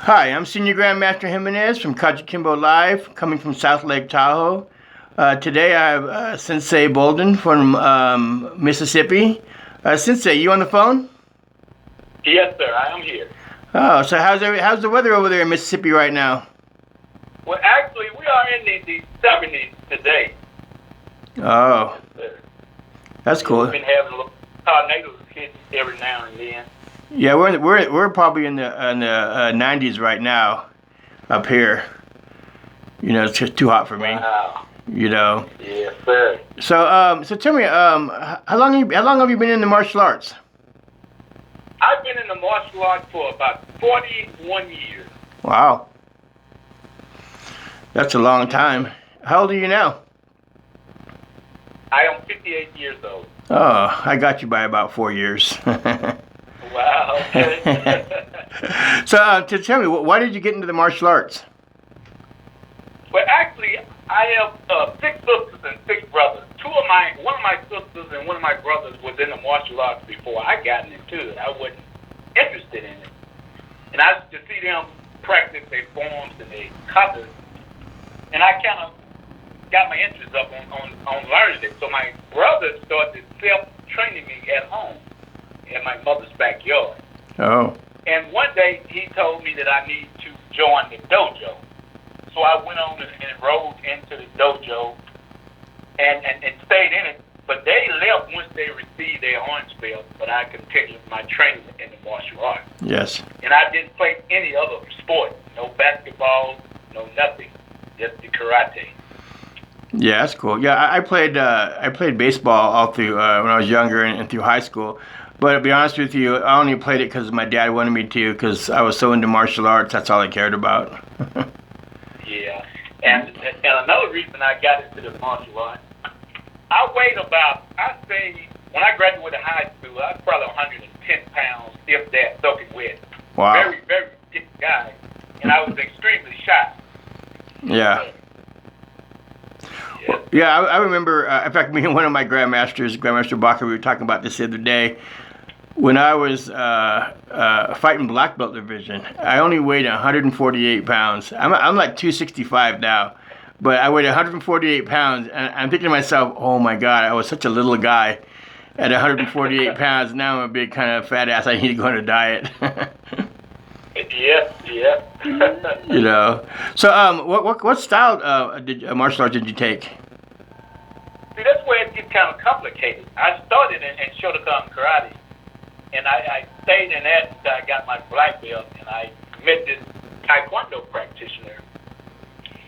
Hi, I'm Senior Grandmaster Jimenez from Kajukenbo Live, coming from South Lake Tahoe. Today I have Sensei Bolden from Mississippi. Sensei, you on the phone? Yes, sir, I am here. Oh, so how's the weather over there in Mississippi right now? Well, actually, we are in the 70s today. Oh, Yes, that's cool. we've been having a little tornadoes hit every now and then. Yeah, we're probably in the 90s right now up here. You know, it's just too hot for me. Wow. You know. Yes, sir. So tell me, how long have you been in the martial arts? I've been in the martial arts for about 41 years. Wow, that's a long time. How old are you now? I am 58 years old. Oh, I got you by about 4 years. Wow. So, tell me, why did you get into the martial arts? Well, actually, I have 6 sisters and 6 brothers. One of my sisters and one of my brothers was in the martial arts before I got into it. I wasn't interested in it. And I used to see them practice their forms and their covers. And I kind of got my interest up on learning it. So my brother started self-training me at home in my mother's backyard. Oh. And one day he told me that I need to join the dojo. So I went on and enrolled into the dojo and stayed in it. But they left once they received their orange belt, but I continued my training in the martial arts. Yes. And I didn't play any other sport. No basketball, no nothing. Just the karate. Yeah, that's cool. Yeah, I played baseball all through when I was younger and through high school. But to be honest with you, I only played it because my dad wanted me to, because I was so into martial arts. That's all I cared about. Yeah. And another reason I got into the martial arts, I weighed when I graduated high school, I was probably 110 pounds, if that, soaking wet. Wow. Very, very thick guy. And I was extremely shy. Yeah. Yeah, I remember, in fact, me and one of my grandmasters, Grandmaster Baca, we were talking about this the other day. When I was fighting black belt division, I only weighed 148 pounds. I'm like 265 now, but I weighed 148 pounds, and I'm thinking to myself, oh my God, I was such a little guy at 148 pounds. Now I'm a big kind of fat ass. I need to go on a diet. Yeah. You know. So, what style martial arts did you take? See, that's where it gets kind of complicated. I started in Shotokan karate, and I stayed in that until I got my black belt, and I met this taekwondo practitioner.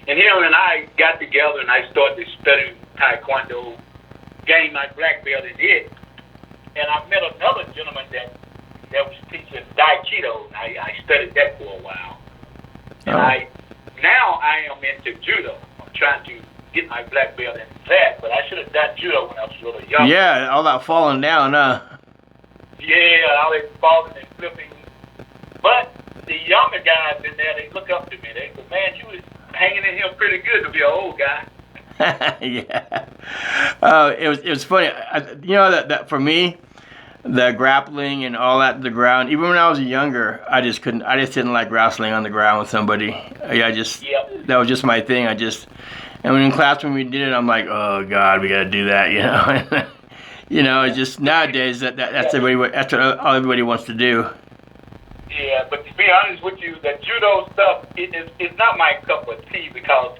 And him and I got together, and I started studying taekwondo, gained my black belt in it, and I met another gentleman that was teaching Aikido, and I studied that for a while. And now I am into judo. I'm trying to get my black belt in that, but I should have done judo when I was a little younger. Yeah, all that falling down, huh? Yeah, all that falling and flipping. But the younger guys in there, they look up to me. They say, man, you was hanging in here pretty good to be an old guy. Yeah. It was funny. You know that for me, the grappling and all that, the ground. Even when I was younger, I just didn't like wrestling on the ground with somebody. That was just my thing. And when in class when we did it, I'm like, oh God, we got to do that, you know. You know, it's just nowadays that's what everybody wants to do. Yeah, but to be honest with you, the judo stuff it's not my cup of tea, because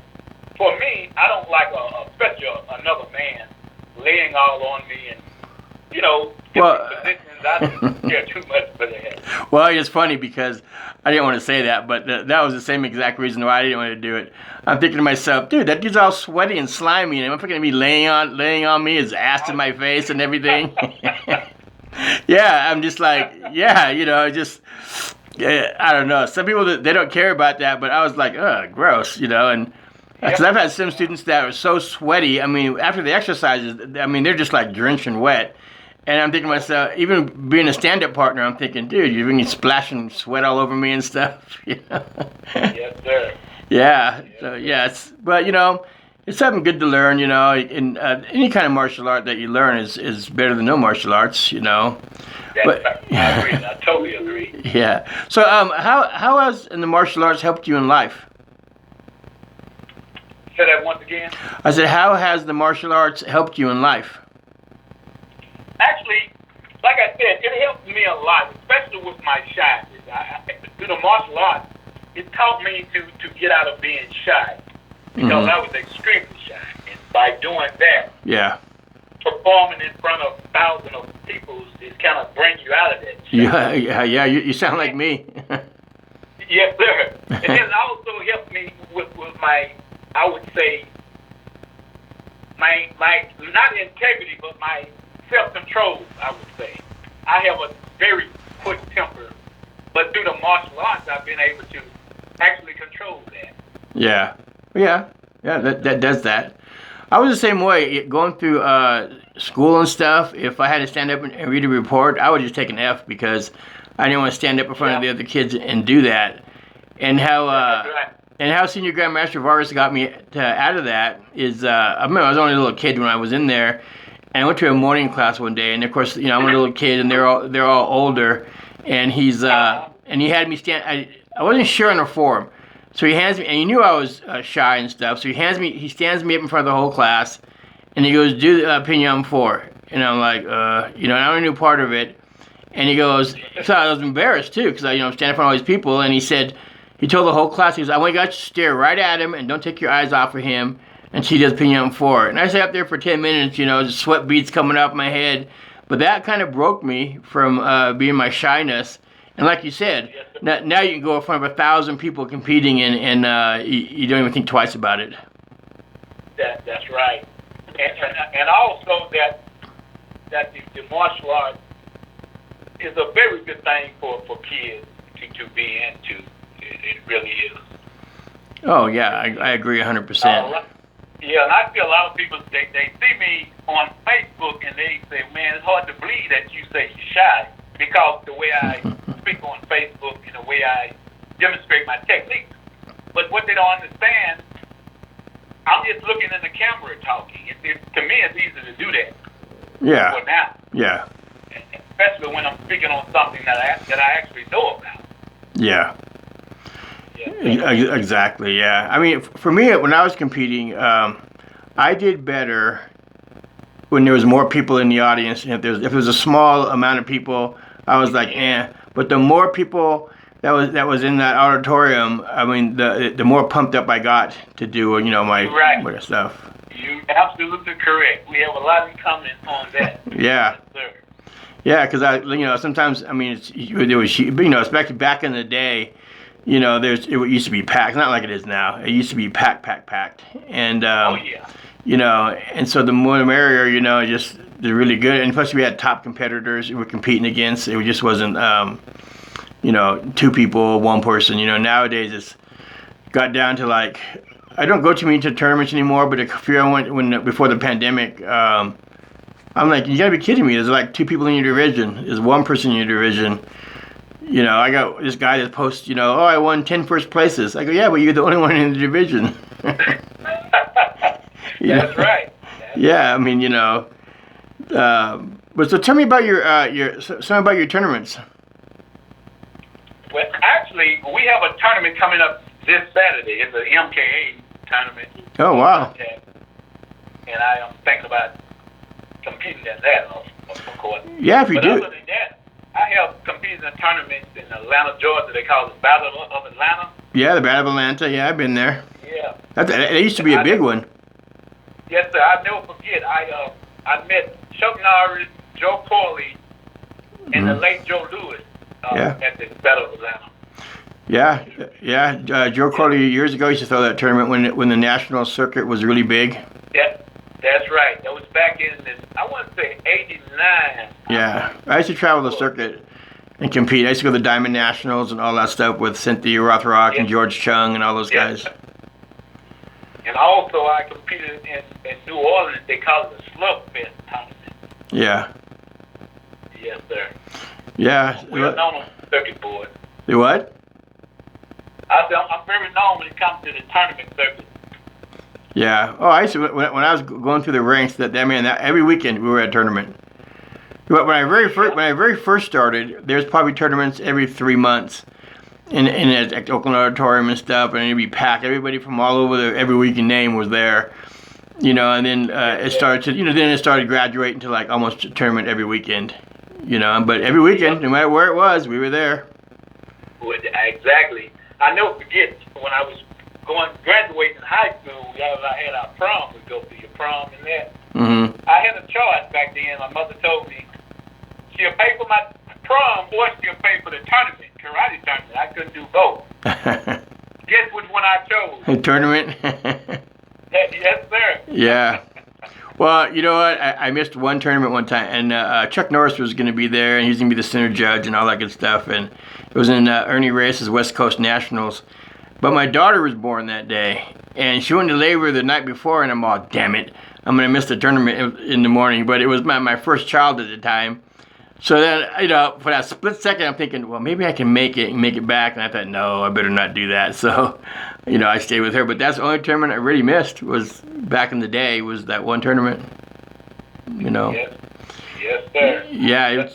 for me, I don't like especially another man laying all on me and, you know, positions. I don't care too much for that. Well, it's funny because I didn't want to say that, but that was the same exact reason why I didn't want to do it. I'm thinking to myself, dude, that dude's all sweaty and slimy, and I'm going to be laying on me, his ass in my face and everything. Yeah, I'm just like, yeah, you know, I don't know. Some people, they don't care about that, but I was like, ugh, gross, you know, and because I've had some students that are so sweaty, I mean, after the exercises, I mean, they're just like drenching wet. And I'm thinking to myself, even being a stand-up partner, I'm thinking, dude, you're really splashing sweat all over me and stuff. You know? Yes, sir. Yeah. So, yes. But, you know, It's something good to learn, and any kind of martial art that you learn is better than no martial arts, That's But right. I agree. I totally agree. yeah. So how has the martial arts helped you in life? Say that once again. I said, how has the martial arts helped you in life? Actually, like I said, it helped me a lot, especially with my shyness. Through the martial arts, it taught me to get out of being shy because I was extremely shy. And by doing that, Yeah. performing in front of thousands of people is kind of bring you out of that shy. Yeah. You sound like me. Yes, sir. And then it also helped me with my, I would say, my not integrity, but my self-control, I would say. I have a very quick temper, but through the martial arts, I've been able to actually control that. Yeah. That does that. I was the same way going through school and stuff. If I had to stand up and read a report, I would just take an F because I didn't want to stand up in front of the other kids and do that. And how Senior Grandmaster Vargas got me out of that is I remember I was only a little kid when I was in there, and I went to a morning class one day, and of course I'm a little kid and they're all older, and he had me stand. I wasn't sure on the form. So he hands me, and he knew I was shy and stuff. So he stands me up in front of the whole class, and he goes, "Do Pinyon 4." And I'm like, and I only knew part of it. And he goes, so I was embarrassed too, because I'm standing in front of all these people. And he told the whole class, he goes, "I want you guys to stare right at him and don't take your eyes off of him." And she does Pinyon 4. And I sat up there for 10 minutes, just sweat beads coming off my head. But that kind of broke me from being my shyness. And like you said, now you can go in front of 1,000 people competing, and you don't even think twice about it. That's right. And also that the martial arts is a very good thing for kids to be into. It really is. Oh yeah, I agree 100%. Yeah, and I feel a lot of people they see me on Facebook and they say, "Man, it's hard to believe that you say you're shy," because the way I speak on Facebook and the way I demonstrate my techniques. But what they don't understand, I'm just looking in the camera talking. To me, it's easy to do that. Yeah. For now. Yeah. Especially when I'm speaking on something that I actually know about. Yeah. Yeah. Exactly. Yeah. I mean, for me, when I was competing, I did better when there was more people in the audience. If there was a small amount of people, I was like, eh. But the more people that was in that auditorium, I mean, the more pumped up I got to do, my stuff. You're absolutely correct. We have a lot in common on that. Yeah. Yes, sir. Yeah, because sometimes, I mean, it was, especially back in the day, it used to be packed. Not like it is now. It used to be packed. And, Oh, yeah. And so the more the merrier, just they're really good. And plus we had top competitors we were competing against. It just wasn't, two people, one person. Nowadays it's got down to like, I don't go too many tournaments anymore, but a few I went before the pandemic, I'm like, you gotta be kidding me. There's like 2 people in your division. There's 1 person in your division. I got this guy that posts, oh, I won 10 first places. I go, yeah, but you're the only one in the division. That's right. Yeah, I mean, but so tell me about something about your tournaments. Well, actually, we have a tournament coming up this Saturday. It's an MKA tournament. Oh, wow. And I am thinking about competing in that, of course. Yeah, if you do. Other than that, I have competed in tournaments in Atlanta, Georgia. They call it Battle of Atlanta. Yeah, the Battle of Atlanta. Yeah, I've been there. Yeah. That used to be a big one. Yes, sir. I'll never forget. I met Chuck Norris, Joe Corley, and the late Joe Lewis at the Battle of Atlanta. Yeah. Joe Corley years ago used to throw that tournament when the national circuit was really big. That's right. That was back in, I want to say, 89. Yeah. I used to travel the circuit and compete. I used to go to the Diamond Nationals and all that stuff with Cynthia Rothrock and George Chung and all those guys. And also I competed in New Orleans. They call it the Slugfest tournament. Yeah. Yes, sir. Yeah. We're known on the circuit board. You what? I said, I'm very known when it comes to the tournament circuit. Yeah. Oh, I used to, when I was going through the ranks, that every weekend we were at a tournament. But when I very first started, there's probably tournaments every 3 months, in at Oakland Auditorium and stuff, and it'd be packed. Everybody from all over every weekend name was there, and then it started to, then it started graduating to like almost a tournament every weekend, But every weekend, no matter where it was, we were there. Exactly. I never forget when I was graduating in high school. I had our prom. We go to your prom and that. Mm-hmm. I had a choice back then. My mother told me she'll pay for my prom or she'll pay for the tournament, karate tournament. I couldn't do both. Guess which one I chose? A tournament. Yes, sir. Yeah. Well, you know what? I missed one tournament one time, and Chuck Norris was going to be there, and he was going to be the center judge and all that good stuff. And it was in Ernie Reyes' West Coast Nationals. But my daughter was born that day, and she went to labor the night before, and I'm all, damn it, I'm going to miss the tournament in the morning. But it was my first child at the time. So then, for that split second, I'm thinking, well, maybe I can make it back. And I thought, no, I better not do that. So, I stayed with her. But that's the only tournament I really missed, was back in the day, was that one tournament. Yes, sir. Yeah,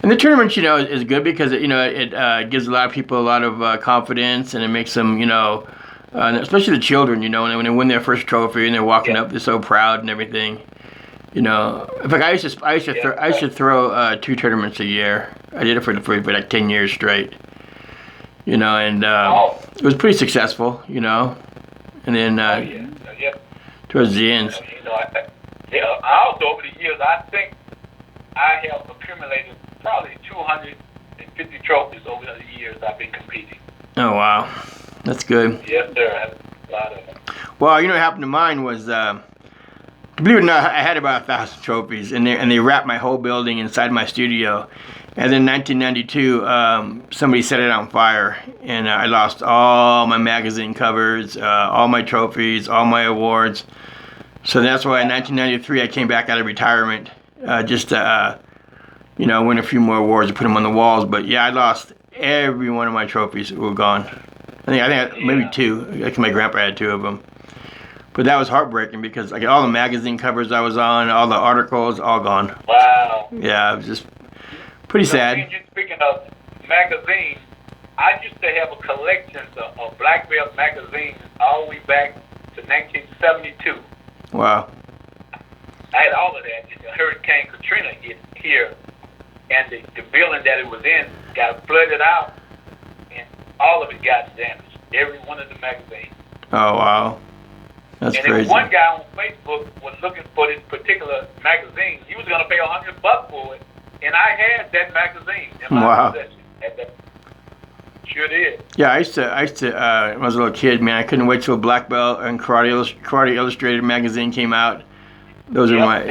and the tournament, is good because, it gives a lot of people a lot of confidence, and it makes them, especially the children, when they win their first trophy and they're walking up, they're so proud and everything. In fact, I used to throw 2 tournaments a year. I did it for like 10 years straight. And it was pretty successful. And then towards the end. I also over the years, I think I have accumulated probably 250 trophies over the years I've been competing. Oh wow, that's good. Yes, sir. I have a lot of them. Well, what happened to mine was. Believe it or not, I had about 1,000 trophies, and they wrapped my whole building inside my studio. And then in 1992, somebody set it on fire, and I lost all my magazine covers, all my trophies, all my awards. So that's why in 1993 I came back out of retirement, just to, win a few more awards and put them on the walls. But yeah, I lost every one of my trophies. Were gone. I think maybe 2. Actually, my grandpa had 2 of them. But that was heartbreaking because all the magazine covers I was on, all the articles, all gone. Wow. Yeah, it was just pretty sad. Speaking of magazines, I used to have a collection of black belt magazines all the way back to 1972. Wow. I had all of that. Hurricane Katrina hit here, and the building that it was in got flooded out, and all of it got damaged. Every one of the magazines. Oh, wow. That's and crazy. And one guy on Facebook was looking for this particular magazine. He was going to pay $100 for it, and I had that magazine in my possession. Sure did. Yeah, I used to. When I was a little kid, man, I couldn't wait till Black Belt and Karate Illustrated magazine came out. Those are my.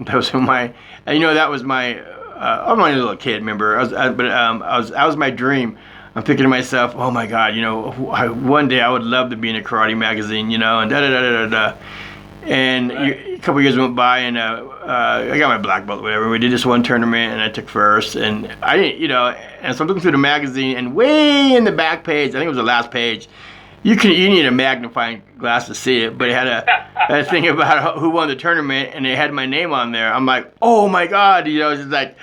Those are my. And that was my. I'm only a little kid, remember? I was my dream. I'm thinking to myself, oh my God, one day I would love to be in a karate magazine, and da-da-da-da-da. And a couple years went by, and I got my black belt, whatever. We did this one tournament, and I took first. And I didn't, and so I'm looking through the magazine, and way in the back page, I think it was the last page, you need a magnifying glass to see it, but it had a thing about who won the tournament, and it had my name on there. I'm like, oh my God, it's just like,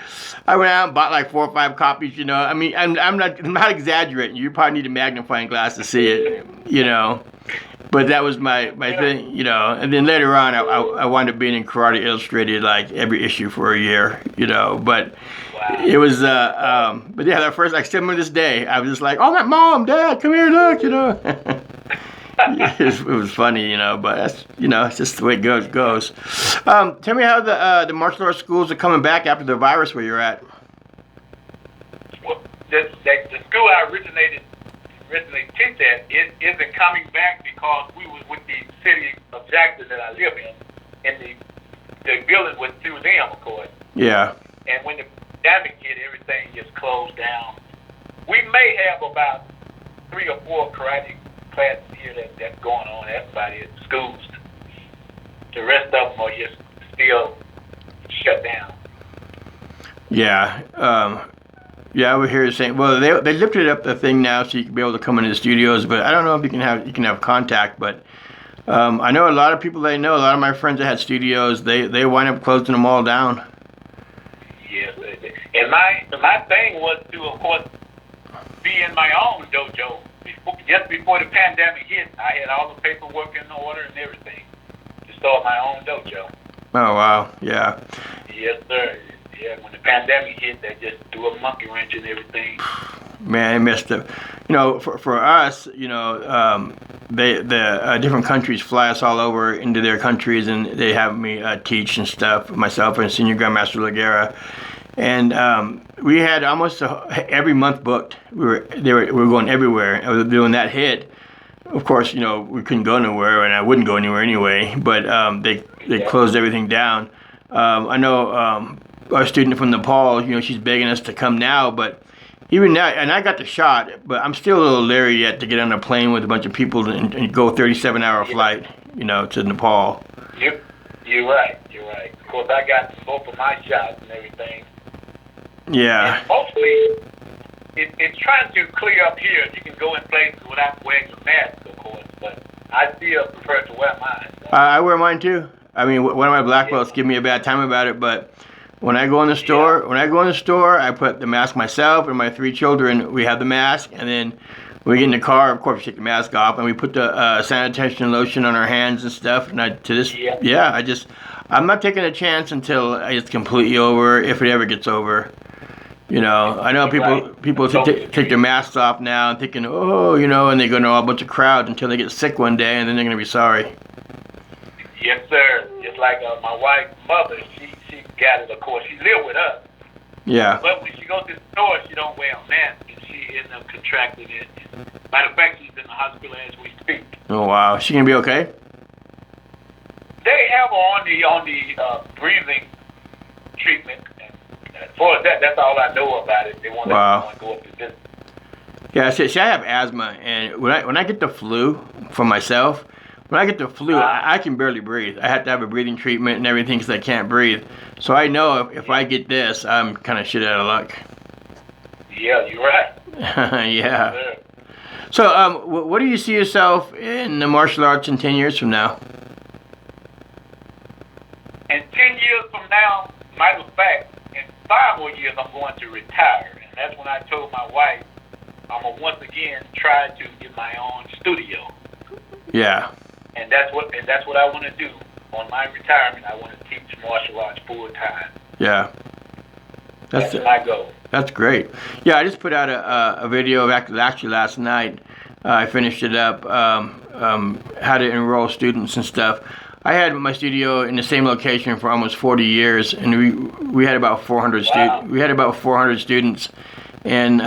I went out and bought like 4 or 5 copies, I mean, I'm not exaggerating. You probably need a magnifying glass to see it, But that was my thing, And then later on, I wound up being in Karate Illustrated like every issue for a year, But it was, but yeah, that first, I still remember this day. I was just like, oh, Mom, Dad, come here, look, it was funny, But that's, it's just the way it goes. Tell me how the martial arts schools are coming back after the virus where you're at. Well, the school I originally teach at isn't coming back because we was with the city of Jackson that I live in, and the building was through them, of course. Yeah. And when the pandemic hit, everything just closed down. We may have about 3 or 4 karate classes here that's going on. That's about it. Schools. The rest of them are just still shut down. Yeah. Yeah, I would hear the same. Well, they lifted up the thing now, so you can be able to come into the studios. But I don't know if you can have contact. But I know a lot of people that I know, a lot of my friends that had studios, they wind up closing them all down. Yes, and my thing was to, of course, be in my own dojo. Just before the pandemic hit, I had all the paperwork in order and everything to start my own dojo. Oh wow, yeah. Yes, sir. Yeah, when the pandemic hit, they just threw a monkey wrench and everything. Man, I missed it. You know, for us, you know, the different countries fly us all over into their countries, and they have me teach and stuff. Myself and Senior Grandmaster Lagera, and we had almost every month booked. We were going everywhere. I was doing that hit. Of course, you know, we couldn't go nowhere, and I wouldn't go anywhere anyway. But they closed everything down. I know our student from Nepal, you know, she's begging us to come now, but even now, and I got the shot, but I'm still a little leery yet to get on a plane with a bunch of people and go 37-hour flight, you know, to Nepal. You're right. Of course, I got both of my shots and everything. Yeah. And mostly, it's trying to clear up here. You can go in places without wearing your mask, of course, but I still prefer to wear mine. So. I wear mine too. I mean, one of my black belts give me a bad time about it, but when I go in the store, I put the mask myself and my 3 children. We have the mask, and then when we get in the car, of course, we take the mask off, and we put the sanitation lotion on our hands and stuff. And I'm not taking a chance until it's completely over, if it ever gets over. You know, I know people take their masks off now and thinking, oh, you know, and they go into a bunch of crowds until they get sick one day, and then they're going to be sorry. Yes, sir. Just like my wife's mother, she got it, of course. She lived with us. Yeah. But when she goes to the store, she don't wear a mask, and she ends up contracting it. Matter of fact, she's in the hospital as we speak. Oh, wow. Is she going to be okay? They have her on the breathing treatment. And as far as that's all I know about it. They want to go up to this. Yeah, see, I have asthma, and when I get the flu for myself, I can barely breathe. I have to have a breathing treatment and everything because I can't breathe. So I know if I get this, I'm kind of shit out of luck. Yeah, you're right. Yeah. Sure. So, what do you see yourself in the martial arts in 10 years from now? In 10 years from now, matter of fact, in 5 more years, I'm going to retire. And that's when I told my wife I'm going to once again try to get my own studio. Yeah. And that's what I want to do. On my retirement, I want to teach martial arts full time. Yeah. That's my goal. That's great. Yeah, I just put out a video actually last night. I finished it up. How to enroll students and stuff. I had my studio in the same location for almost 40 years, and we had about 400 We had about 400 students, and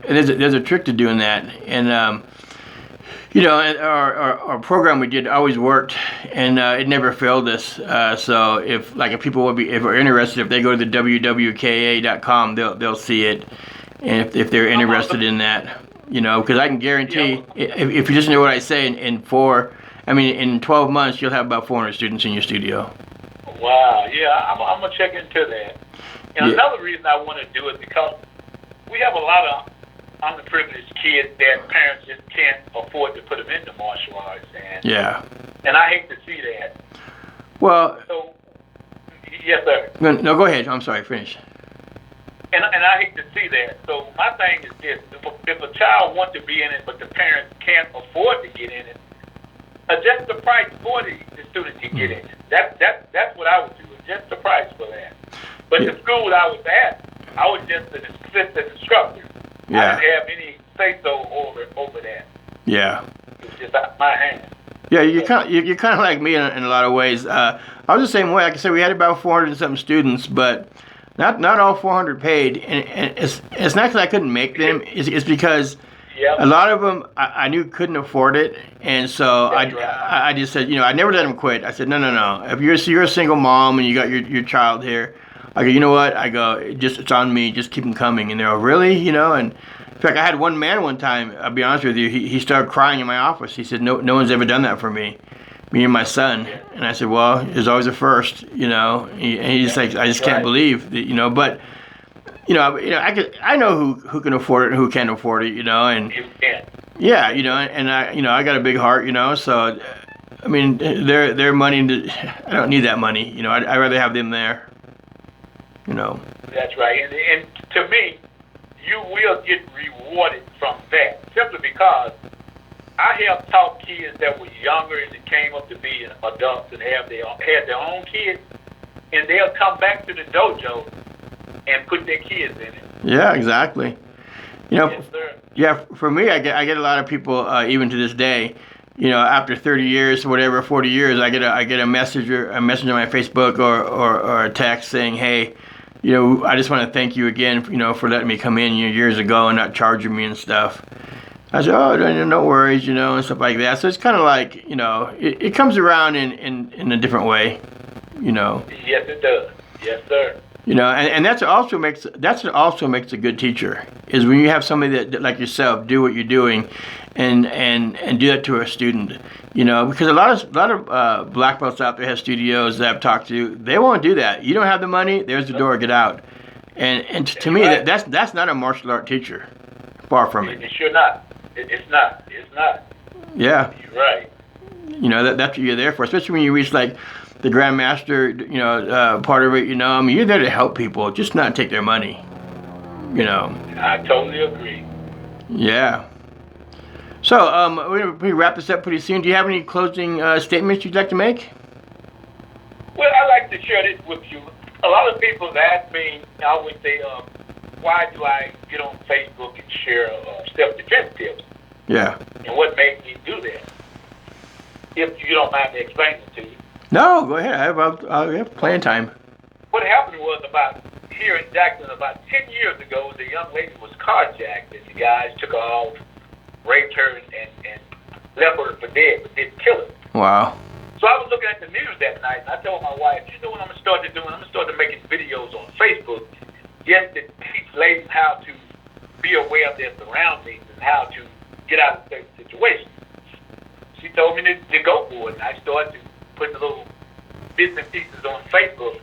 there's a trick to doing that. And you know, our program we did always worked, and it never failed us. So if people are interested, if they go to the wwka.com, they'll see it, and if they're interested in that, you know, because I can guarantee if you just know what I say, in 12 months you'll have about 400 students in your studio. Wow, yeah, I'm gonna check into that. And another reason I want to do it because we have a lot of underprivileged kids that parents just can't afford to put them into martial arts, and I hate to see that. Well, so yes, sir. No, go ahead. I'm sorry. Finish. And I hate to see that. So my thing is this: if a child wants to be in it, but the parents can't afford to get in it, adjust the price for the student to get in it. That's what I would do. Adjust the price for that. But the school I was at, I was just an assistant instructor. I didn't have any say-so over that. Yeah. It was just out of my hands. Yeah, you're kind of like me in a lot of ways. I was the same way. Like I said, we had about 400 and something students, but not all 400 paid. And it's not because I couldn't make them. It's because a lot of them I knew couldn't afford it, and so I just said, you know, I never let them quit. I said, no. If you're a single mom and you got your child here, I go, you know what? I go, it's on me. Just keep them coming. And they're all, really? You know, and in fact, I had one man one time, I'll be honest with you, he started crying in my office. He said, no one's ever done that for me and my son. And I said, well, there's always a first, you know. And he's like, I just can't believe that, you know. But I know who can afford it and who can't afford it, and You can. yeah, and I got a big heart, so I mean, their money, I don't need that money, I'd rather have them there, That's right. And to me, you will get rewarded from that simply because I have taught kids that were younger and that came up to be adults and had their own kids, and they'll come back to the dojo and put their kids in it. Yeah, exactly. Yes, sir. Yeah, for me, I get a lot of people, even to this day, after 30 years, whatever, 40 years, I get a message on my Facebook or a text saying, hey, I just want to thank you again, for letting me come in years ago and not charging me and stuff. I said, oh, no worries, and stuff like that. So it's kind of like, it comes around in a different way, Yes, it does. Yes, sir. And that's what also makes a good teacher is when you have somebody that like yourself do what you're doing, and do that to a student, because a lot of black belts out there have studios that I've talked to. They won't do that. You don't have the money. There's the door. Get out. And to me, right. that's not a martial art teacher. Far from it. It's sure not. It's not. It's not. Yeah. You're right. That's what you're there for, especially when you reach like the grandmaster, part of it, I mean, you're there to help people, just not take their money, I totally agree. Yeah. So, we wrap this up pretty soon. Do you have any closing statements you'd like to make? Well, I'd like to share this with you. A lot of people have asked me, I would say, why do I get on Facebook and share self-defense tips? Yeah. And what made me do that? If you don't mind me explaining it to you. No, go ahead. I have plenty of time. What happened was here in Jackson, about 10 years ago, the young lady was carjacked, and the guys took her off, raped her, and left her for dead, but didn't kill her. Wow. So I was looking at the news that night, and I told my wife, you know what I'm going to start doing? I'm going to start making videos on Facebook just to teach ladies how to be aware of their surroundings and how to get out of certain situations. She told me to go for it, and I started to put the little bits and pieces on Facebook.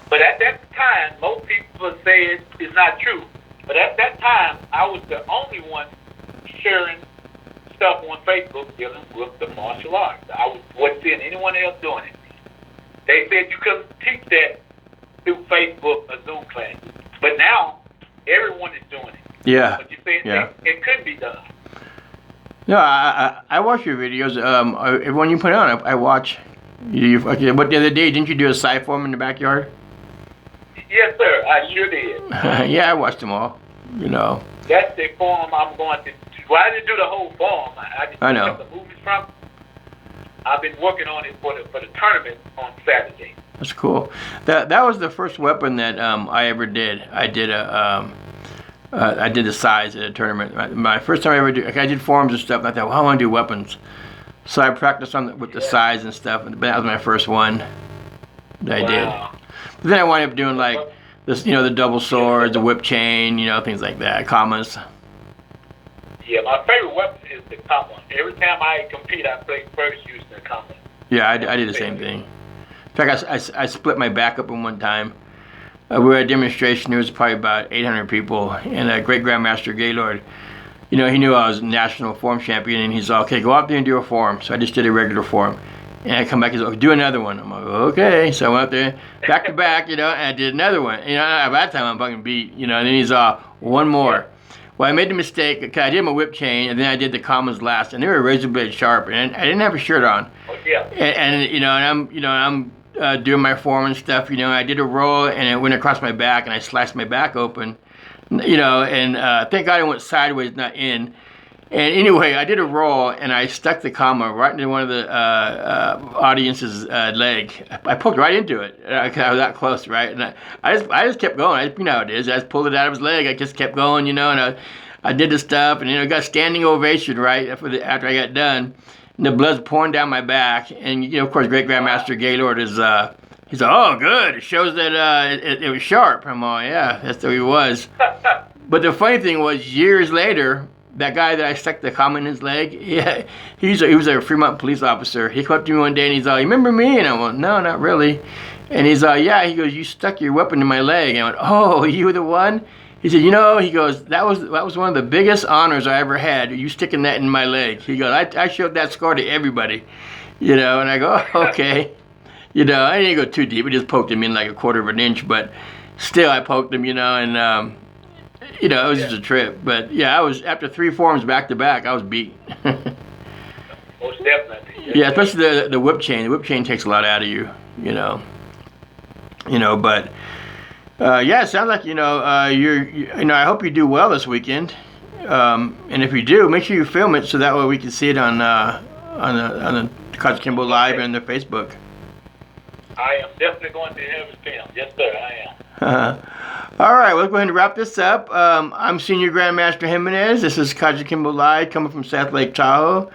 But at that time, most people say it's not true. But at that time, I was the only one sharing stuff on Facebook dealing with the martial arts. I wasn't seeing anyone else doing it. They said you couldn't teach that through Facebook or Zoom classes. But now, everyone is doing it. Yeah. But you said it could be done. No, I watch your videos. When you put it on, I watch. What the other day, didn't you do a side form in the backyard? Yes, sir. I sure did. Yeah, I watched them all. That's the form I'm going to. Well, I didn't do the whole form. I know. took the movies from. I've been working on it for the tournament on Saturday. That's cool. That was the first weapon that I ever did. I did I did the size at a tournament. My first time I ever did. I did forms and stuff. And I thought, well, I want to do weapons. So I practiced with the size and stuff. And that was my first one that I did. But then I wound up doing like this, the double swords, the whip chain, things like that, commas. Yeah, my favorite weapon is the comma. Every time I compete, I play first using the comma. Yeah, I did the same thing. In fact, I split my back up in one time. We were at a demonstration. There was probably about 800 people, and Great Grandmaster Gaylord, he knew I was national form champion, and he's like, okay, go out there and do a form. So I just did a regular form. And I come back, he's like, do another one. I'm like, okay. So I went up there, back to back, and I did another one. By that time, I'm fucking beat, and then he's one more. Well, I made the mistake, because I did my whip chain, and then I did the commas last, and they were razor blade sharp, and I didn't have a shirt on. Oh, yeah. And I'm doing my form and stuff, I did a roll, and it went across my back, and I sliced my back open, and thank God it went sideways, not in. And anyway, I did a roll, and I stuck the comma right into one of the audience's leg. I poked right into it. I was that close, right? And I just kept going. You know how it is. I just pulled it out of his leg. I just kept going, and I did the stuff, and I got a standing ovation, right, after I got done. And the blood's pouring down my back, and of course, Great Grandmaster Gaylord is he's like, oh, good. It shows that it was sharp. I'm like, yeah, that's what he was. But the funny thing was, years later, that guy that I stuck the comma in his leg, he was a Fremont police officer. He came up to me one day and he's like, you remember me? And I went, no, not really. And he's yeah, he goes, you stuck your weapon in my leg. And I went, oh, you were the one? He said, you know, he goes, that was one of the biggest honors I ever had, you sticking that in my leg. He goes, I showed that scar to everybody, you know, and I go, oh, okay. You know, I didn't go too deep, I just poked him in like a quarter of an inch, but still I poked him, you know, and, you know, it was just a trip. But yeah, I was, after 3 forms back to back, I was beat. Most definitely. Yeah, especially the whip chain. The whip chain takes a lot out of you, you know. You know, but yeah, it sounds like you know you know. I hope you do well this weekend, and if you do, make sure you film it so that way we can see it on the Kajukenbo Live and the Facebook. I am definitely going to have it filmed. Yes, sir, I am. All right, well, let's go ahead and wrap this up. I'm Senior Grandmaster Jimenez. This is Kajukenbo Live coming from South Lake Tahoe.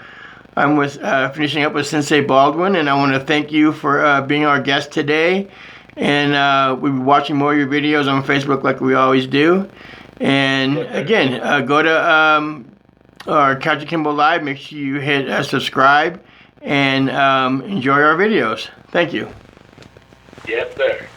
I'm with finishing up with Sensei Bolden, and I want to thank you for being our guest today. And we'll be watching more of your videos on Facebook like we always do. And again, go to our Kajukenbo Live. Make sure you hit subscribe and enjoy our videos. Thank you. Yes, sir.